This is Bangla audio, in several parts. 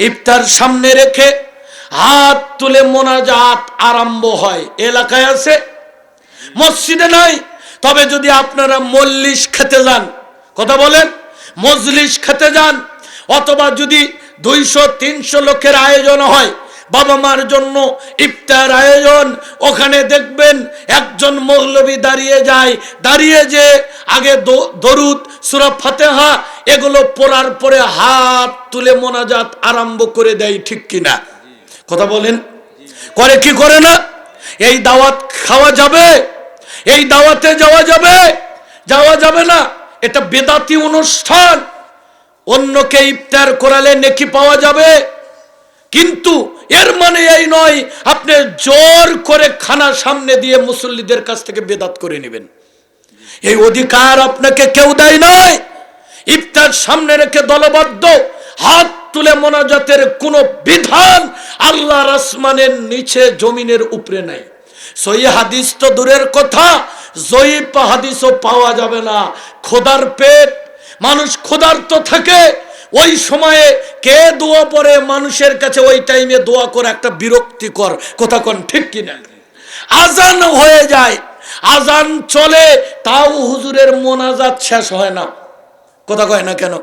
ইফতার সামনে রেখে হাত তুলে মোনাজাত আরম্ভ হয়। এলাকায় আছে, মসজিদে নাই। তবে যদি আপনারা মজলিস খেতে যান, কথা বলেন, মজলিস খেতে যান, অথবা যদি 200-300 লোকের আয়োজন হয়, বাবা মার জন্য ইফতার আয়োজন, ওখানে দেখবেন একজন মৌলবী দাঁড়িয়ে যায়, দাঁড়িয়ে যে আগে দরুদ, সূরা ফাতিহা এগুলো পড়ার পরে হাত তুলে মোনাজাত আরম্ভ করে দেয়, ঠিক কিনা? কথা বলেন, করে কি করে না? এই দাওয়াত খাওয়া যাবে? এই দাওয়াতে যাওয়া যাবে? যাওয়া যাবে না। এটা বেদাতি অনুষ্ঠান। অন্যকে ইফতার করালে নেকি পাওয়া যাবে, কিন্তু এর মানে এই নয় আপনি জোর করে খানা সামনে দিয়ে মুসল্লিদের কাছ থেকে বেদাত করে নেবেন। এই অধিকার আপনাকে কেউ দেয় নয়। ইফতার সামনে রেখে দলবদ্ধ হাত তুলে মোনাজাতের কোন বিধান আল্লাহর আসমানের নিচে জমিনের উপরে নাই। সহিহ হাদিস তো দূরের কথা, জয়ীফ হাদিসও পাওয়া যাবে না। খোদার পেট, মানুষ ক্ষুধার্ত থাকে, ওই সময়ে কে দোয়া পড়ে? মানুষের কাছে ওই টাইমে দোয়া করে একটা বিরক্তিকর, কথা কোন ঠিক কিনা? আজান হয়ে যায়, আজান চলে, তাও হুজুরের মোনাজাত শেষ হয় না, কথা কয় না কেন?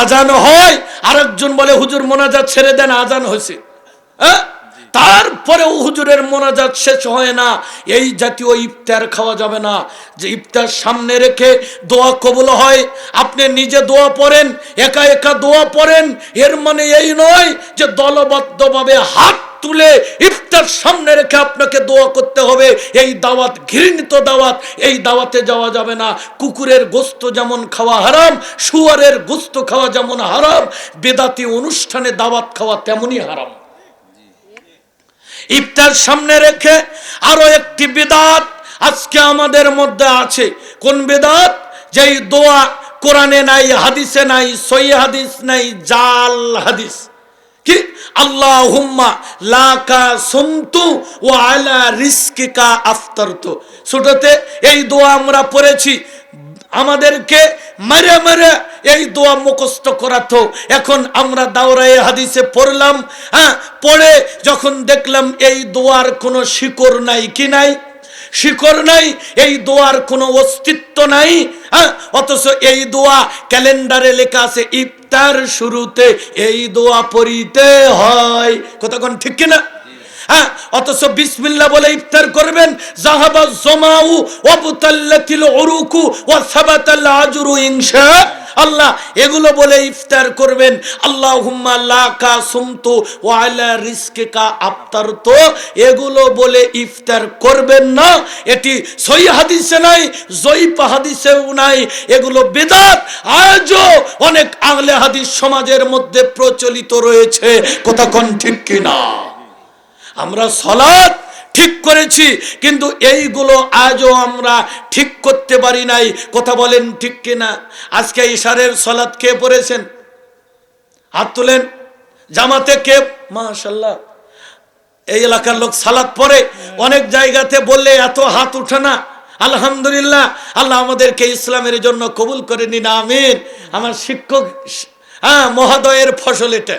আজান হয়, আরেকজন বলে হুজুর মোনাজাত ছেড়ে দেন, আজান হয়েছে, তারপরে হুজুরের মোনাজাত শেষ হয় না। এই জাতীয় ইফতার খাওয়া যাবে না। যে ইফতার সামনে রেখে দোয়া কবুল হয়, আপনি নিজে দোয়া পড়েন, একা একা দোয়া পড়েন, এর মানে এই নয় যে দলবদ্ধভাবে হাত তুলে ইফতার সামনে রেখে আপনাকে দোয়া করতে হবে। এই দাওয়াত ঘৃণিত দাওয়াত, এই দাওয়াতে যাওয়া যাবে না। কুকুরের গোশত যেমন খাওয়া হারাম, শুয়ারের গোশত খাওয়া যেমন হারাম, বেদাতি অনুষ্ঠানে দাওয়াত খাওয়া তেমনই হারাম। ইফতার সামনে রেখে আরো একটি বিদআত আজকে আমাদের মধ্যে আছে। কোন বিদআত? যেই দোয়া কোরআনে নাই, হাদিসে নাই, সহিহ হাদিস নাই, জাল হাদিস। কি? আল্লাহুম্মা লাকা সুমতু ওয়া আলা রিজকিকা আফতারতু। ছোটতে এই দোয়া আমরা পড়েছি, আমাদেরকে মেরে মেরে এই দোয়া মুখস্থ করাতো। এখন আমরা দাওরায়ে হাদিসে পড়লাম, পড়ে যখন দেখলাম এই দোয়ার কোনো শিকড় নাই, কি নাই? শিকড় নাই, এই দোয়ার কোনো অস্তিত্ব নাই। অথচ এই দোয়া ক্যালেন্ডারে লেখা আছে ইফতার শুরুতে এই দোয়া পড়িতে হয়, কতক্ষণ ঠিক কিনা? অথচ বিসমিল্লাহ বলে ইফতার করবেন, যাহাবা যমাউ ওয়া বুতাল্লাতিল উরুকু ওয়া সাবাতাল আজরু ইনশাআল্লাহ, এগুলো বলে ইফতার করবেন। আল্লাহুম্মা লাকা সুমতু ওয়া আলা রিজকিকা আফতারতু, এগুলো বলে ইফতার করবেন না। এটি সহিহ হাদিসে নাই, জয়ীফ হাদিসেও নাই, এগুলো বিদআত। আজও অনেক আহলে হাদিস সমাজের মধ্যে প্রচলিত রয়েছে, কতক্ষণ ঠিক কিনা? আমরা সালাত ঠিক করেছি, কিন্তু এইগুলো আজও আমরা ঠিক করতে পারি নাই, কথা বলেন ঠিক কিনা? আজকে ইশারের সালাত কে পড়েছেন? হাত তুলেন। জামাতে কে? মাশাআল্লাহ, এই এলাকার লোক সালাত পড়ে। অনেক জায়গাতে বললে এত হাত উঠে না। আলহামদুলিল্লাহ, আল্লাহ আমাদেরকে ইসলামের জন্য কবুল করে নিন, আমিন। আমার শিক্ষক মহোদয়ের ফসল এটা।